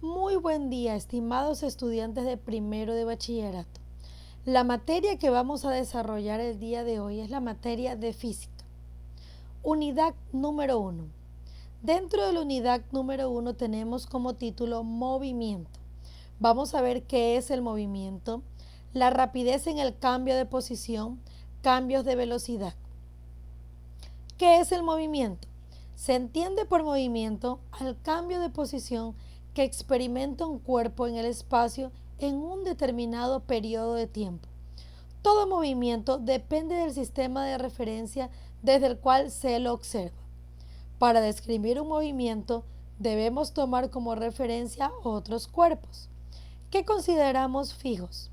Muy buen día, estimados estudiantes de primero de bachillerato. La materia que vamos a desarrollar el día de hoy es la materia de física. Unidad número 1. Dentro de la unidad número 1 tenemos como título movimiento. Vamos a ver qué es el movimiento, la rapidez en el cambio de posición, cambios de velocidad. ¿Qué es el movimiento? Se entiende por movimiento al cambio de posición que experimenta un cuerpo en el espacio en un determinado periodo de tiempo. Todo movimiento depende del sistema de referencia desde el cual se lo observa. Para describir un movimiento debemos tomar como referencia otros cuerpos, que consideramos fijos.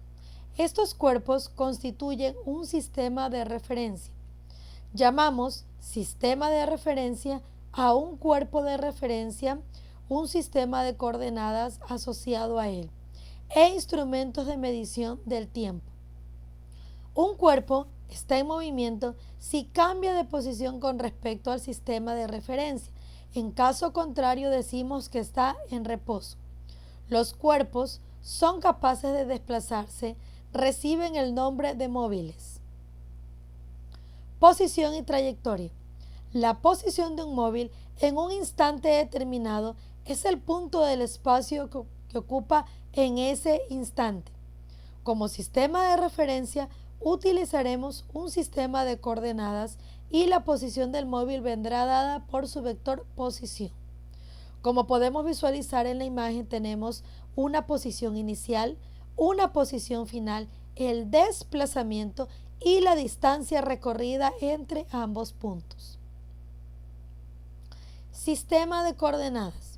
Estos cuerpos constituyen un sistema de referencia. Llamamos sistema de referencia a un cuerpo de referencia, un sistema de coordenadas asociado a él e instrumentos de medición del tiempo. Un cuerpo está en movimiento si cambia de posición con respecto al sistema de referencia. En caso contrario, decimos que está en reposo. Los cuerpos son capaces de desplazarse, reciben el nombre de móviles. Posición y trayectoria. La posición de un móvil en un instante determinado es el punto del espacio que ocupa en ese instante. Como sistema de referencia utilizaremos un sistema de coordenadas y la posición del móvil vendrá dada por su vector posición. Como podemos visualizar en la imagen, tenemos una posición inicial, una posición final, el desplazamiento y la distancia recorrida entre ambos puntos. Sistema de coordenadas.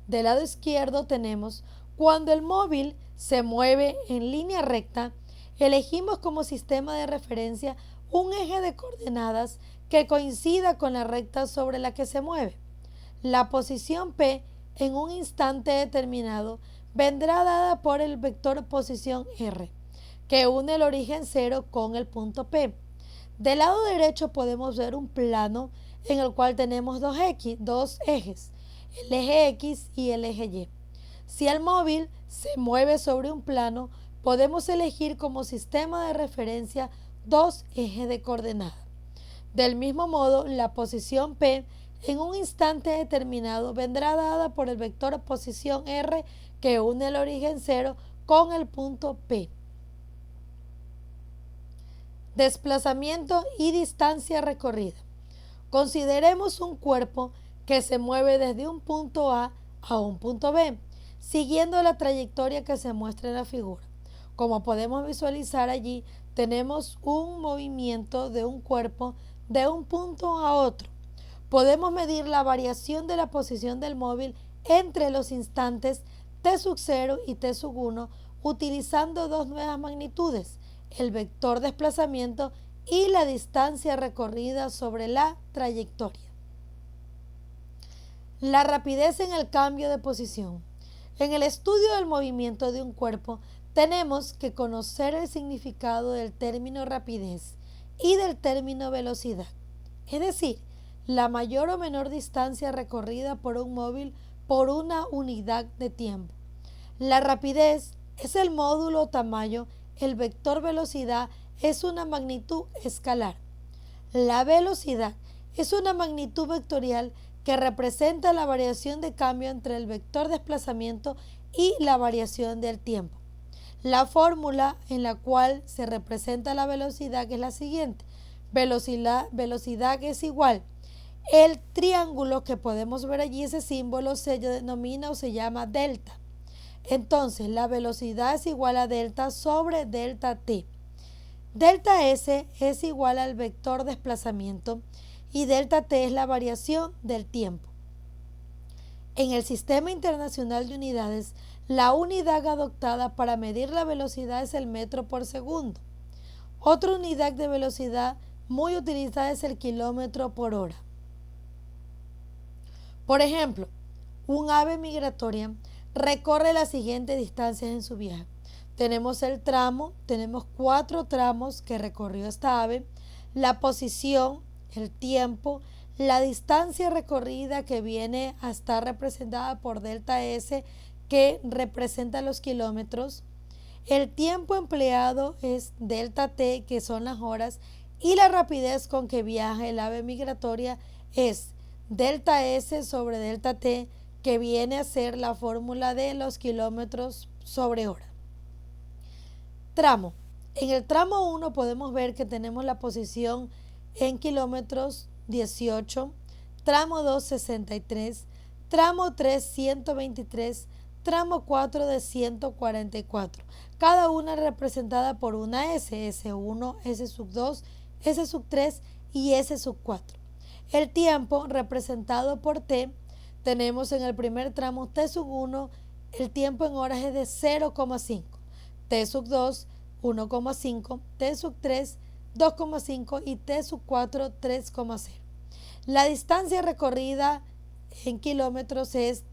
Del lado izquierdo tenemos cuando el móvil se mueve en línea recta, elegimos como sistema de referencia un eje de coordenadas que coincida con la recta sobre la que se mueve. La posición P en un instante determinado vendrá dada por el vector posición R, que une el origen 0 con el punto P. Del lado derecho podemos ver un plano en el cual tenemos dos ejes, el eje X y el eje Y. Si el móvil se mueve sobre un plano, podemos elegir como sistema de referencia dos ejes de coordenadas. Del mismo modo, la posición P en un instante determinado vendrá dada por el vector posición R que une el origen 0 con el punto P. Desplazamiento y distancia recorrida. Consideremos un cuerpo que se mueve desde un punto A un punto B, siguiendo la trayectoria que se muestra en la figura. Como podemos visualizar allí, tenemos un movimiento de un cuerpo de un punto a otro. Podemos medir la variación de la posición del móvil entre los instantes t0 y t1 utilizando dos nuevas magnitudes, el vector desplazamiento y la distancia recorrida sobre la trayectoria. La rapidez en el cambio de posición. En el estudio del movimiento de un cuerpo tenemos que conocer el significado del término rapidez y del término velocidad, es decir, la mayor o menor distancia recorrida por un móvil por una unidad de tiempo. La rapidez es el módulo tamaño, el vector velocidad es una magnitud escalar. La velocidad es una magnitud vectorial que representa la variación de cambio entre el vector desplazamiento y la variación del tiempo. La fórmula en la cual se representa la velocidad es la siguiente. Velocidad es igual. El triángulo que podemos ver allí, ese símbolo, se denomina o se llama delta. Entonces, la velocidad es igual a delta sobre delta t. Delta S es igual al vector desplazamiento y delta t es la variación del tiempo. En el Sistema Internacional de Unidades, la unidad adoptada para medir la velocidad es el metro por segundo. Otra unidad de velocidad muy utilizada es el kilómetro por hora. Por ejemplo, un ave migratoria recorre las siguientes distancias en su viaje. Tenemos el tramo, tenemos 4 tramos que recorrió esta ave, la posición, el tiempo, la distancia recorrida que viene a estar representada por delta S, que representa los kilómetros. El tiempo empleado es delta T, que son las horas, y la rapidez con que viaja el ave migratoria es delta S sobre delta T, que viene a ser la fórmula de los kilómetros sobre hora. Tramo. En el tramo 1 podemos ver que tenemos la posición en kilómetros 18, tramo 2 63, tramo 3 123, tramo 4 de 144, cada una representada por una S, S1, S2, S3 y S4. El tiempo representado por T, tenemos en el primer tramo T1, el tiempo en horas es de 0,5, T2, 1,5, T3, 2,5 y T4, 3,0. La distancia recorrida en kilómetros es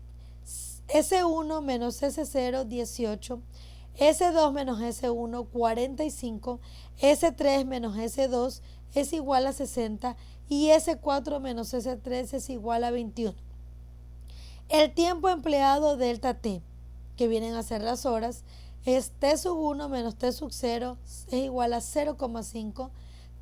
S1 menos S0, 18, S2 menos S1, 45, S3 menos S2 es igual a 60 y S4 menos S3 es igual a 21. El tiempo empleado delta T, que vienen a ser las horas, es T1 menos T0 es igual a 0,5,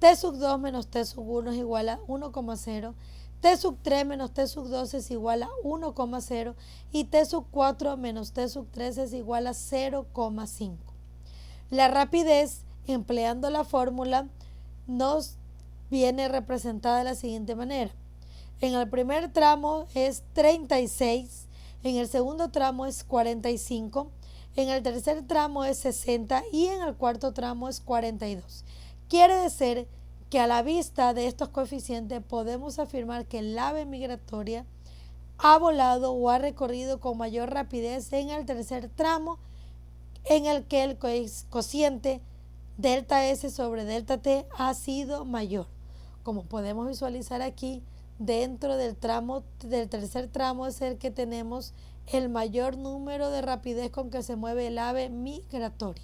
T2 menos T1 es igual a 1,0, T3 menos T2 es igual a 1,0 y T4 menos T3 es igual a 0,5. La rapidez, empleando la fórmula, nos viene representada de la siguiente manera. En el primer tramo es 36, en el segundo tramo es 45, en el tercer tramo es 60 y en el cuarto tramo es 42. Quiere decir que a la vista de estos coeficientes podemos afirmar que el ave migratoria ha volado o ha recorrido con mayor rapidez en el tercer tramo, en el que el cociente delta S sobre delta T ha sido mayor. Como podemos visualizar aquí, dentro del tercer tramo es el que tenemos el mayor número de rapidez con que se mueve el ave migratoria.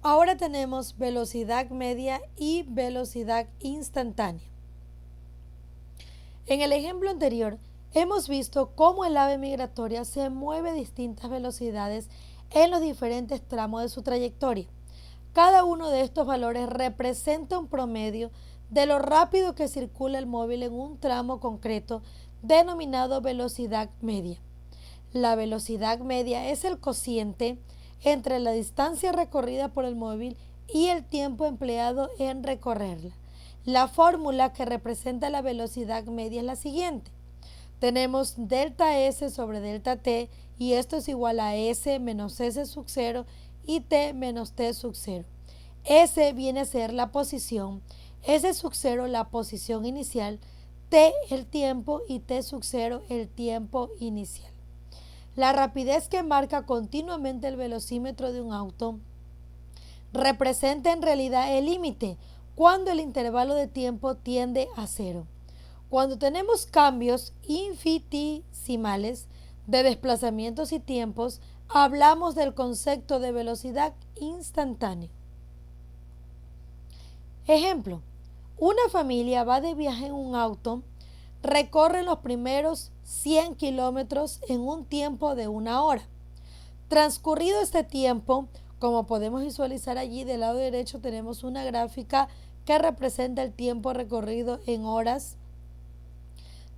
Ahora tenemos velocidad media y velocidad instantánea. En el ejemplo anterior, hemos visto cómo el ave migratoria se mueve a distintas velocidades en los diferentes tramos de su trayectoria. Cada uno de estos valores representa un promedio de lo rápido que circula el móvil en un tramo concreto denominado velocidad media. La velocidad media es el cociente entre la distancia recorrida por el móvil y el tiempo empleado en recorrerla. La fórmula que representa la velocidad media es la siguiente. Tenemos delta S sobre delta T y esto es igual a S menos S sub 0 y T menos T sub 0. S viene a ser la posición, S sub 0 la posición inicial, T el tiempo y T sub 0 el tiempo inicial. La rapidez que marca continuamente el velocímetro de un auto representa en realidad el límite cuando el intervalo de tiempo tiende a cero. Cuando tenemos cambios infinitesimales de desplazamientos y tiempos, hablamos del concepto de velocidad instantánea. Ejemplo, una familia va de viaje en un auto, recorre los primeros 100 kilómetros en un tiempo de 1 hora. Transcurrido este tiempo, como podemos visualizar allí del lado derecho tenemos una gráfica que representa el tiempo recorrido en horas.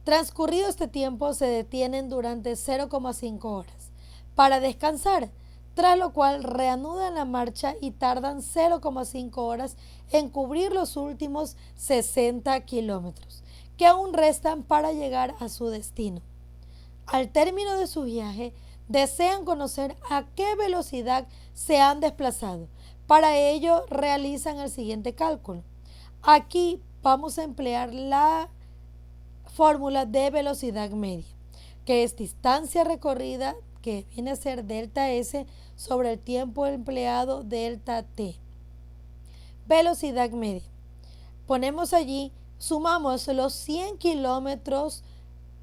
Transcurrido este tiempo se detienen durante 0,5 horas para descansar. tras lo cual reanudan la marcha y tardan 0,5 horas en cubrir los últimos 60 kilómetros, que aún restan para llegar a su destino. Al término de su viaje, desean conocer a qué velocidad se han desplazado. Para ello, realizan el siguiente cálculo. Aquí vamos a emplear la fórmula de velocidad media, que es distancia recorrida, que viene a ser delta S sobre el tiempo empleado delta T. Velocidad media. Ponemos allí, sumamos los 100 kilómetros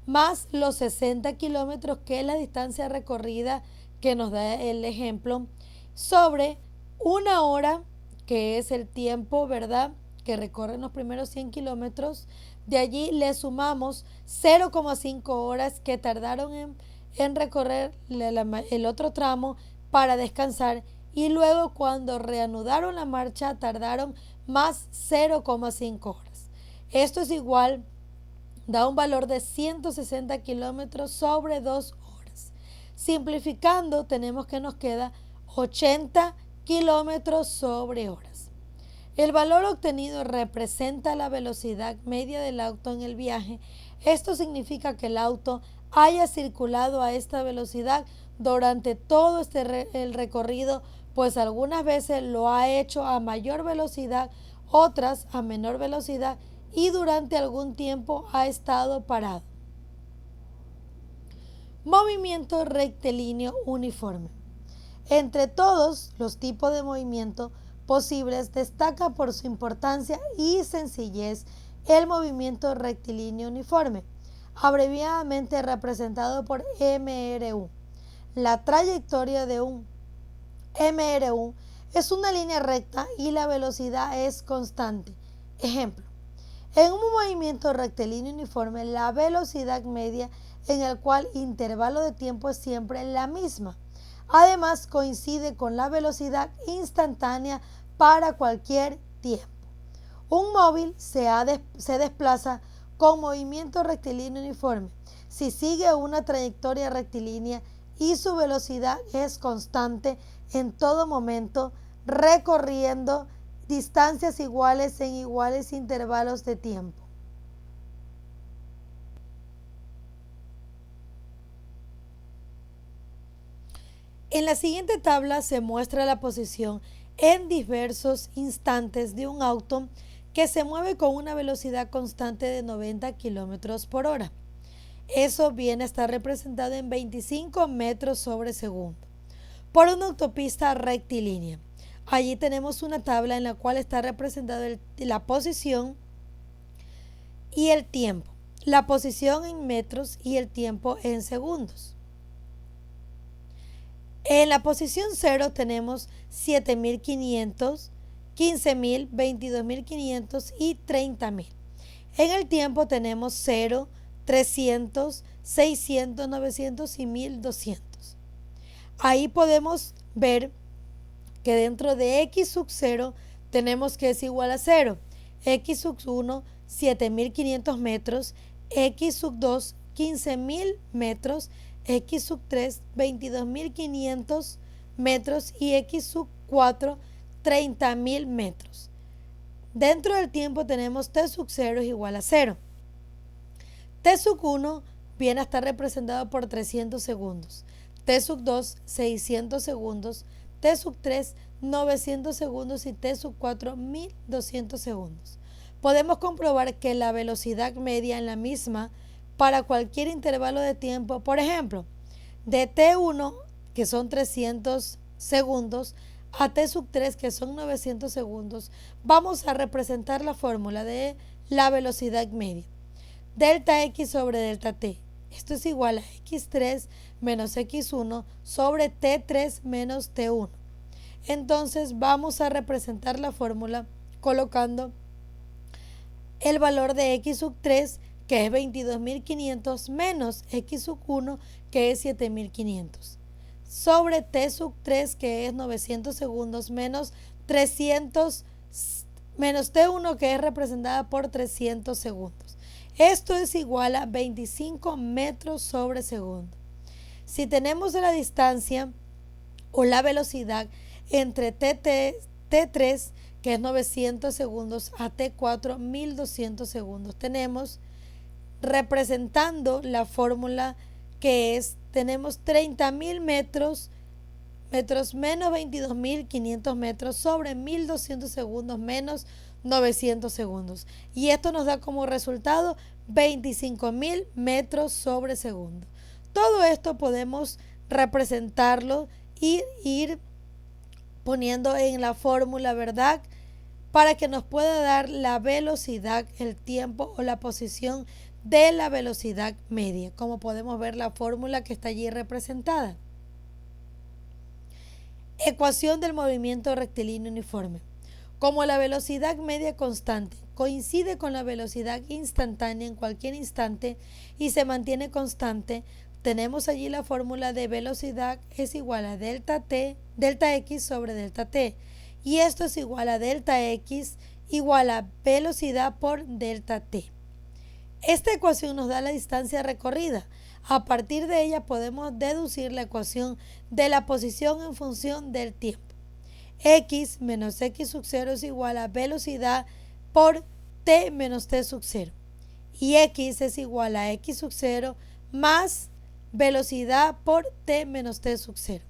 más los 60 kilómetros, que es la distancia recorrida que nos da el ejemplo, sobre una hora, que es el tiempo, ¿verdad?, que recorren los primeros 100 kilómetros. De allí le sumamos 0,5 horas que tardaron en recorrer el otro tramo para descansar, y luego cuando reanudaron la marcha tardaron más 0,5 horas. Esto es igual, da un valor de 160 kilómetros sobre 2 horas. Simplificando, tenemos que nos queda 80 kilómetros sobre horas. El valor obtenido representa la velocidad media del auto en el viaje. Esto significa que el auto haya circulado a esta velocidad durante todo el recorrido, pues algunas veces lo ha hecho a mayor velocidad, otras a menor velocidad, y durante algún tiempo ha estado parado. Movimiento rectilíneo uniforme. Entre todos los tipos de movimiento posibles, destaca por su importancia y sencillez el movimiento rectilíneo uniforme, abreviadamente representado por MRU. La trayectoria de un MRU es una línea recta y la velocidad es constante. Ejemplo: en un movimiento rectilíneo uniforme, la velocidad media en el cual intervalo de tiempo es siempre la misma. Además, coincide con la velocidad instantánea para cualquier tiempo. Un móvil se desplaza con movimiento rectilíneo uniforme si sigue una trayectoria rectilínea y su velocidad es constante en todo momento, recorriendo distancias iguales en iguales intervalos de tiempo. En la siguiente tabla se muestra la posición en diversos instantes de un auto que se mueve con una velocidad constante de 90 kilómetros por hora. Eso viene a estar representado en 25 metros sobre segundo por una autopista rectilínea. Allí tenemos una tabla en la cual está representada la posición y el tiempo, la posición en metros y el tiempo en segundos. En la posición 0 tenemos 7.500, 15.000, 22.500 y 30.000. En el tiempo tenemos 0, 300, 600, 900 y 1.200. Ahí podemos ver que dentro de x sub 0 tenemos que es igual a 0. X sub 1, 7.500 metros. X sub 2, 15.000 metros. X sub 3, 22.500 metros y X sub 4, 30.000 metros. Dentro del tiempo tenemos T sub 0 es igual a 0. T sub 1 viene a estar representado por 300 segundos. T sub 2, 600 segundos. T sub 3, 900 segundos y T sub 4, 1.200 segundos. Podemos comprobar que la velocidad media en la misma para cualquier intervalo de tiempo, por ejemplo, de T1, que son 300 segundos, a T sub 3, que son 900 segundos, vamos a representar la fórmula de la velocidad media. Delta X sobre delta T. Esto es igual a X3 menos X1 sobre T3 menos T1. Entonces vamos a representar la fórmula colocando el valor de X sub 3, que es 22.500, menos X sub 1, que es 7.500, sobre T sub 3, que es 900 segundos, menos 300, menos T1, que es representada por 300 segundos. Esto es igual a 25 metros sobre segundo. Si tenemos la distancia o la velocidad entre T3, que es 900 segundos, a T4, 1200 segundos. Tenemos representando la fórmula que es, tenemos 30.000 metros menos 22.500 metros sobre 1.200 segundos menos 900 segundos. Y esto nos da como resultado 25.000 metros sobre segundo. Todo esto podemos representarlo y ir poniendo en la fórmula, ¿verdad? Para que nos pueda dar la velocidad, el tiempo o la posición de la velocidad media. Como podemos ver la fórmula que está allí representada. Ecuación del movimiento rectilíneo uniforme. Como la velocidad media constante coincide con la velocidad instantánea en cualquier instante y se mantiene constante, tenemos allí la fórmula de velocidad es igual a delta x sobre delta t. Y esto es igual a delta x igual a velocidad por delta t. Esta ecuación nos da la distancia recorrida. A partir de ella podemos deducir la ecuación de la posición en función del tiempo. X menos x sub 0 es igual a velocidad por t menos t sub 0. Y x es igual a x sub 0 más velocidad por t menos t sub 0.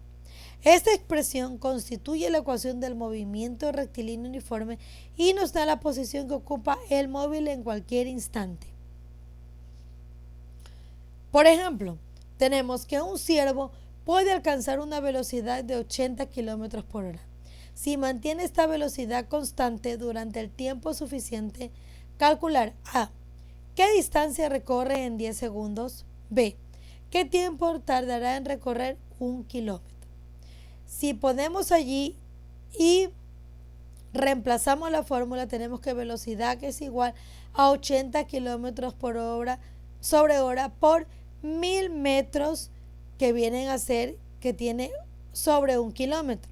Esta expresión constituye la ecuación del movimiento rectilíneo uniforme y nos da la posición que ocupa el móvil en cualquier instante. Por ejemplo, tenemos que un ciervo puede alcanzar una velocidad de 80 km por hora. Si mantiene esta velocidad constante durante el tiempo suficiente, calcular a. ¿Qué distancia recorre en 10 segundos? B. ¿Qué tiempo tardará en recorrer 1 kilómetro? Si ponemos allí y reemplazamos la fórmula, tenemos que velocidad es igual a 80 km por hora sobre hora por 1000 metros, que vienen a ser que tiene sobre 1 kilómetro.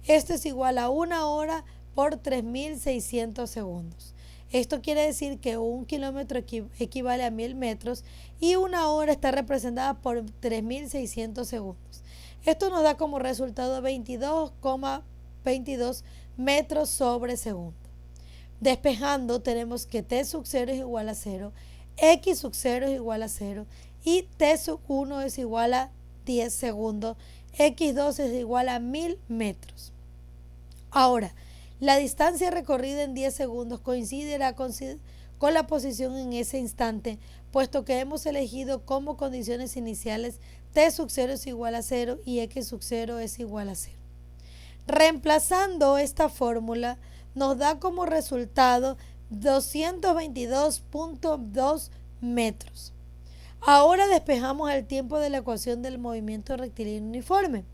Esto es igual a 1 hora por 3600 segundos. Esto quiere decir que 1 kilómetro equivale a 1000 metros y 1 hora está representada por 3600 segundos. Esto nos da como resultado 22,22 metros sobre segundo. Despejando tenemos que t sub 0 es igual a 0, x sub 0 es igual a 0 y t sub 1 es igual a 10 segundos, x2 es igual a 1000 metros. Ahora, la distancia recorrida en 10 segundos coincidirá con la posición en ese instante, puesto que hemos elegido como condiciones iniciales t sub 0 es igual a 0 y x sub 0 es igual a 0. Reemplazando esta fórmula nos da como resultado 222.2 metros. Ahora despejamos el tiempo de la ecuación del movimiento rectilíneo uniforme.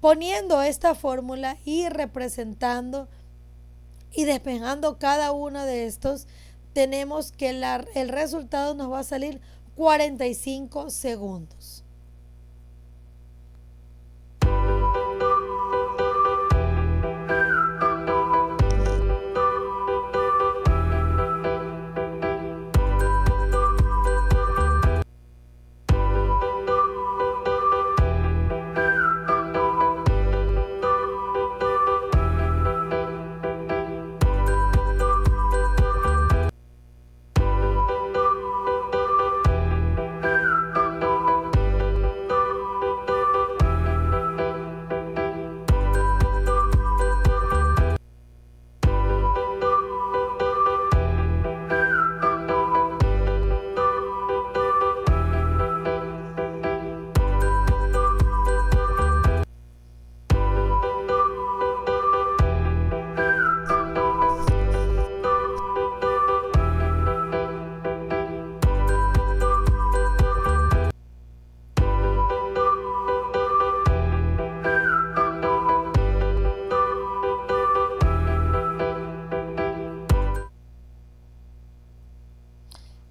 Poniendo esta fórmula y representando y despejando cada uno de estos, tenemos que el resultado nos va a salir 45 segundos.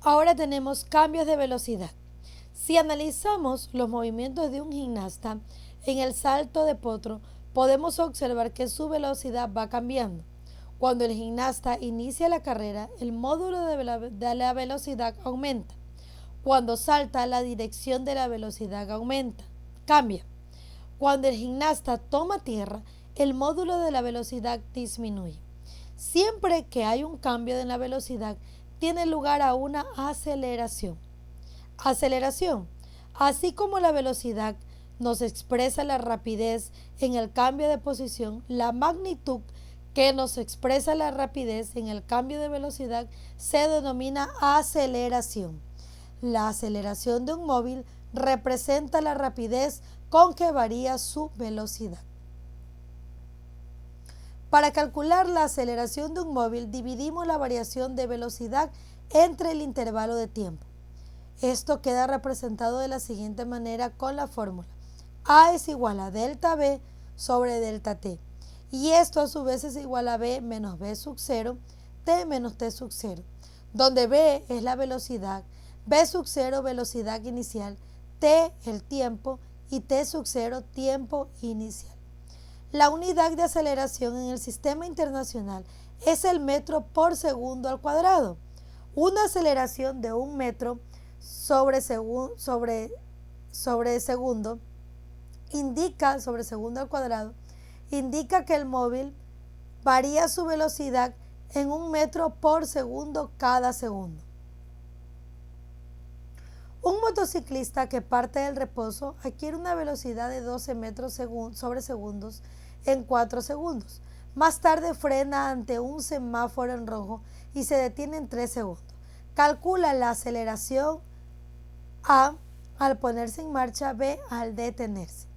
Ahora tenemos cambios de velocidad. Si analizamos los movimientos de un gimnasta en el salto de potro, podemos observar que su velocidad va cambiando. Cuando el gimnasta inicia la carrera, el módulo de la velocidad aumenta. Cuando salta, la dirección de la velocidad cambia. Cuando el gimnasta toma tierra, el módulo de la velocidad disminuye. Siempre que hay un cambio en la velocidad, tiene lugar a una aceleración. Aceleración. Así como la velocidad nos expresa la rapidez en el cambio de posición, la magnitud que nos expresa la rapidez en el cambio de velocidad se denomina aceleración. La aceleración de un móvil representa la rapidez con que varía su velocidad. Para calcular la aceleración de un móvil, dividimos la variación de velocidad entre el intervalo de tiempo. Esto queda representado de la siguiente manera con la fórmula: A es igual a delta B sobre delta T. Y esto a su vez es igual a B menos B sub 0, T menos T sub 0, donde B es la velocidad, B sub 0 velocidad inicial, T el tiempo y T sub 0 tiempo inicial. La unidad de aceleración en el sistema internacional es el metro por segundo al cuadrado. Una aceleración de 1 metro sobre segundo al cuadrado indica que el móvil varía su velocidad en 1 metro por segundo cada segundo. Un motociclista que parte del reposo adquiere una velocidad de 12 metros sobre segundos en 4 segundos. Más tarde frena ante un semáforo en rojo y se detiene en 3 segundos. Calcula la aceleración A al ponerse en marcha, B al detenerse.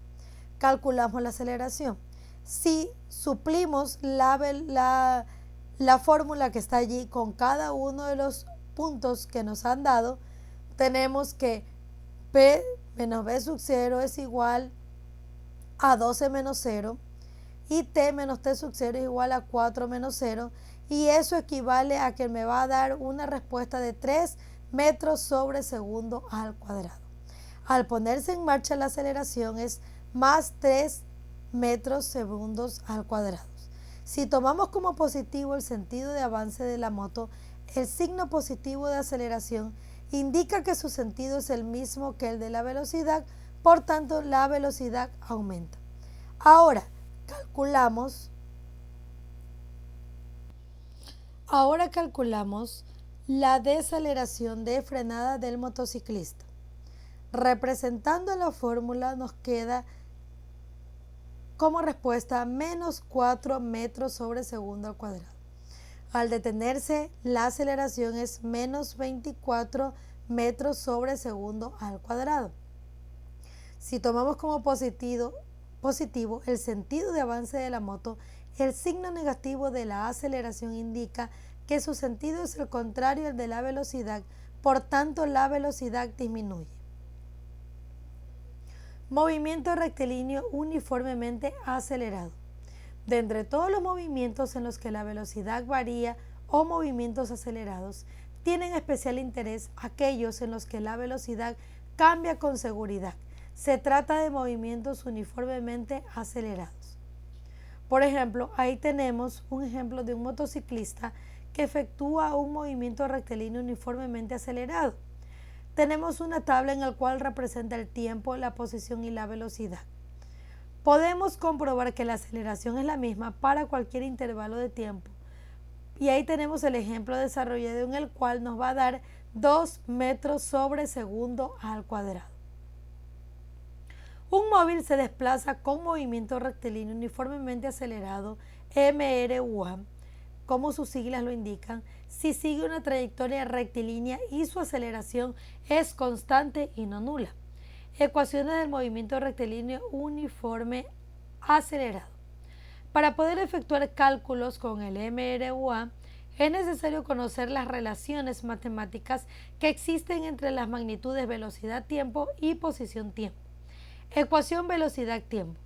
Calculamos la aceleración. Si suplimos la fórmula que está allí con cada uno de los puntos que nos han dado, tenemos que P menos B sub 0 es igual a 12 menos 0 y T menos T sub 0 es igual a 4 menos 0, y eso equivale a que me va a dar una respuesta de 3 metros sobre segundo al cuadrado. Al ponerse en marcha, la aceleración es más 3 metros segundos al cuadrado. Si tomamos como positivo el sentido de avance de la moto, el signo positivo de aceleración indica que su sentido es el mismo que el de la velocidad, por tanto la velocidad aumenta. Ahora calculamos la desaceleración de frenada del motociclista. Representando la fórmula, nos queda como respuesta menos 4 metros sobre segundo al cuadrado. Al detenerse, la aceleración es menos 24 metros sobre segundo al cuadrado. Si tomamos como positivo el sentido de avance de la moto, el signo negativo de la aceleración indica que su sentido es el contrario al de la velocidad, por tanto la velocidad disminuye. Movimiento rectilíneo uniformemente acelerado. De entre todos los movimientos en los que la velocidad varía o movimientos acelerados, tienen especial interés aquellos en los que la velocidad cambia con seguridad. Se trata de movimientos uniformemente acelerados. Por ejemplo, ahí tenemos un ejemplo de un motociclista que efectúa un movimiento rectilíneo uniformemente acelerado. Tenemos una tabla en la cual representa el tiempo, la posición y la velocidad. Podemos comprobar que la aceleración es la misma para cualquier intervalo de tiempo. Y ahí tenemos el ejemplo desarrollado en el cual nos va a dar 2 metros sobre segundo al cuadrado. Un móvil se desplaza con movimiento rectilíneo uniformemente acelerado, MRUA, como sus siglas lo indican, si sigue una trayectoria rectilínea y su aceleración es constante y no nula. Ecuaciones del movimiento rectilíneo uniforme acelerado. Para poder efectuar cálculos con el MRUA, es necesario conocer las relaciones matemáticas que existen entre las magnitudes velocidad-tiempo y posición-tiempo. Ecuación velocidad-tiempo.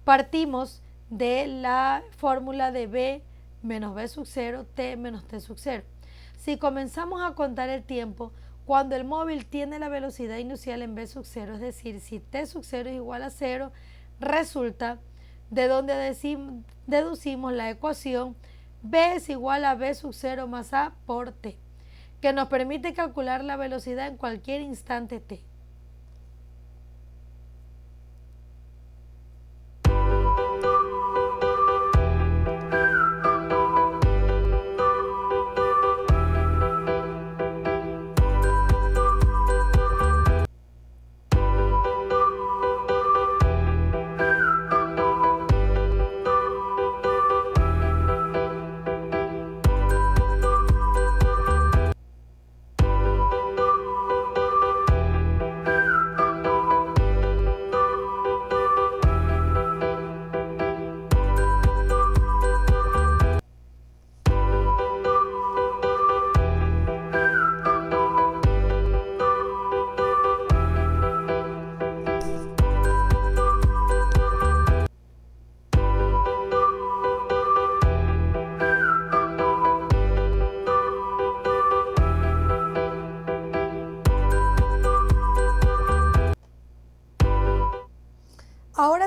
Partimos de la fórmula de B menos B sub 0, T menos T sub 0. Si comenzamos a contar el tiempo, cuando el móvil tiene la velocidad inicial en B sub 0, es decir, si T sub 0 es igual a 0, resulta de donde deducimos la ecuación B es igual a B sub 0 más A por T, que nos permite calcular la velocidad en cualquier instante T.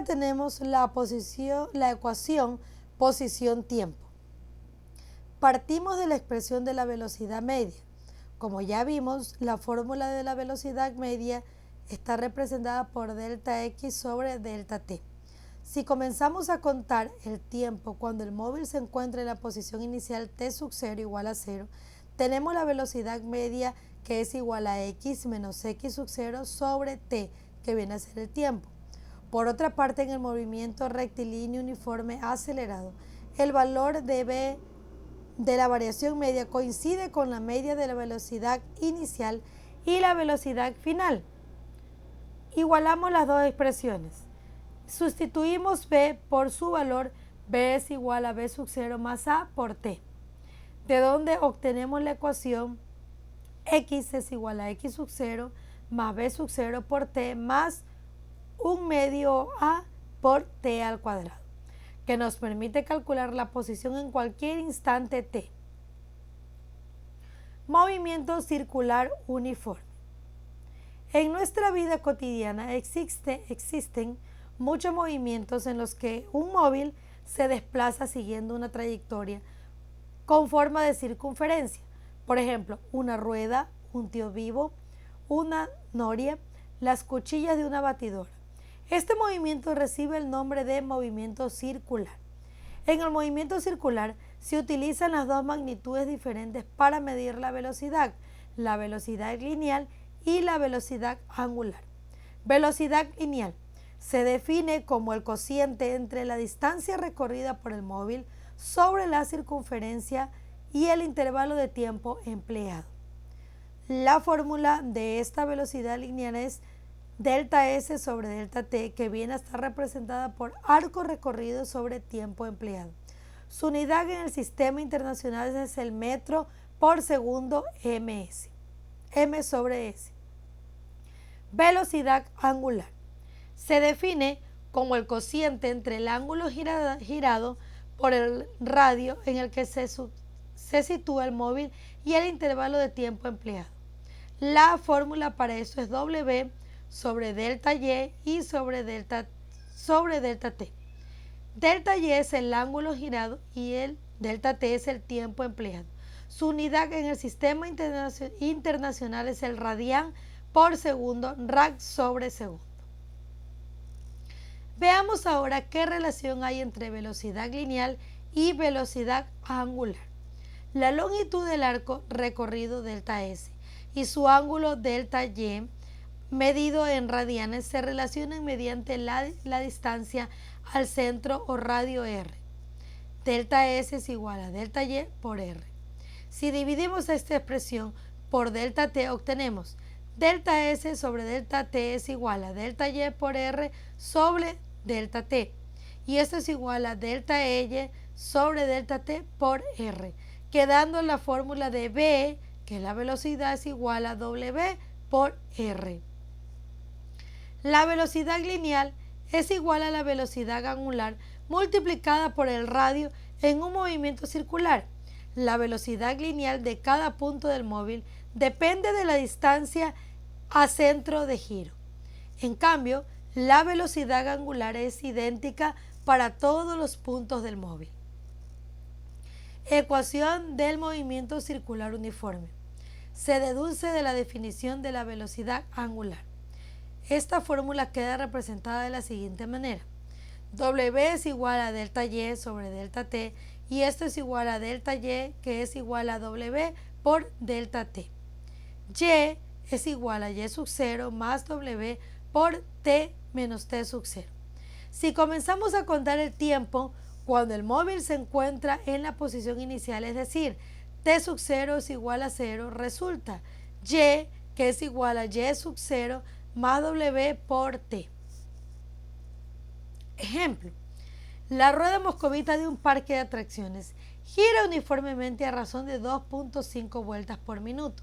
tenemos la ecuación posición-tiempo. Partimos de la expresión de la velocidad media. Como ya vimos, la fórmula de la velocidad media está representada por delta x sobre delta t. Si comenzamos a contar el tiempo cuando el móvil se encuentra en la posición inicial t sub 0 igual a 0, tenemos la velocidad media que es igual a x menos x sub 0 sobre t, que viene a ser el tiempo. Por otra parte, en el movimiento rectilíneo uniforme acelerado, el valor de b de la variación media coincide con la media de la velocidad inicial y la velocidad final. Igualamos las dos expresiones. Sustituimos b por su valor, b es igual a b sub 0 más a por t, de donde obtenemos la ecuación x es igual a x sub 0 más b sub 0 por t más 1 medio a por t al cuadrado, que nos permite calcular la posición en cualquier instante t. Movimiento circular uniforme. En nuestra vida cotidiana existen muchos movimientos en los que un móvil se desplaza siguiendo una trayectoria con forma de circunferencia. Por ejemplo, una rueda, un tío vivo, una noria, las cuchillas de una batidora. Este movimiento recibe el nombre de movimiento circular. En el movimiento circular se utilizan las dos magnitudes diferentes para medir la velocidad lineal y la velocidad angular. Velocidad lineal se define como el cociente entre la distancia recorrida por el móvil sobre la circunferencia y el intervalo de tiempo empleado. La fórmula de esta velocidad lineal es delta S sobre delta T, que viene a estar representada por arco recorrido sobre tiempo empleado. Su unidad en el sistema internacional es el metro por segundo ms, m sobre s. Velocidad angular se define como el cociente entre el ángulo girado por el radio en el que se sitúa el móvil y el intervalo de tiempo empleado. La fórmula para eso es W sobre delta Y y sobre delta T. Delta Y es el ángulo girado y el delta T es el tiempo empleado. Su unidad en el sistema internacional es el radián por segundo, rad sobre segundo. Veamos ahora qué relación hay entre velocidad lineal y velocidad angular. La longitud del arco recorrido delta S y su ángulo delta Y medido en radianes se relacionan mediante la distancia al centro o radio r. Delta S es igual a delta Y por r. Si dividimos esta expresión por delta T, obtenemos delta S sobre delta T es igual a delta Y por r sobre delta T. Y esto es igual a delta Y sobre delta T por r, quedando la fórmula de B, que es la velocidad, es igual a W por r. La velocidad lineal es igual a la velocidad angular multiplicada por el radio en un movimiento circular. La velocidad lineal de cada punto del móvil depende de la distancia a centro de giro. En cambio, la velocidad angular es idéntica para todos los puntos del móvil. Ecuación del movimiento circular uniforme. Se deduce de la definición de la velocidad angular. Esta fórmula queda representada de la siguiente manera. W es igual a delta Y sobre delta T y esto es igual a delta Y, que es igual a W por delta T. Y es igual a Y sub 0 más W por T menos T sub 0. Si comenzamos a contar el tiempo cuando el móvil se encuentra en la posición inicial, es decir, T sub 0 es igual a 0, resulta Y, que es igual a Y sub 0 más W por T. Ejemplo, la rueda moscovita de un parque de atracciones gira uniformemente a razón de 2.5 vueltas por minuto.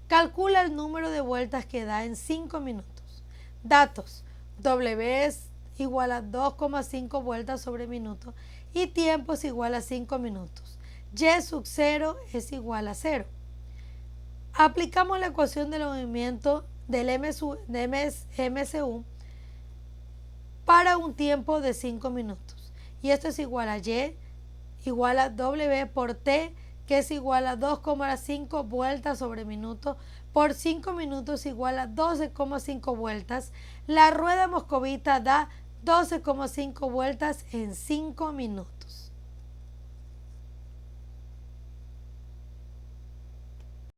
Calcula el número de vueltas que da en 5 minutos. Datos: W es igual a 2,5 vueltas sobre minuto y tiempo es igual a 5 minutos. Y sub 0 es igual a 0. Aplicamos la ecuación del movimiento del MSU para un tiempo de 5 minutos. Y esto es igual a Y igual a W por T, que es igual a 2,5 vueltas sobre minuto, por 5 minutos igual a 12,5 vueltas. La rueda moscovita da 12,5 vueltas en 5 minutos.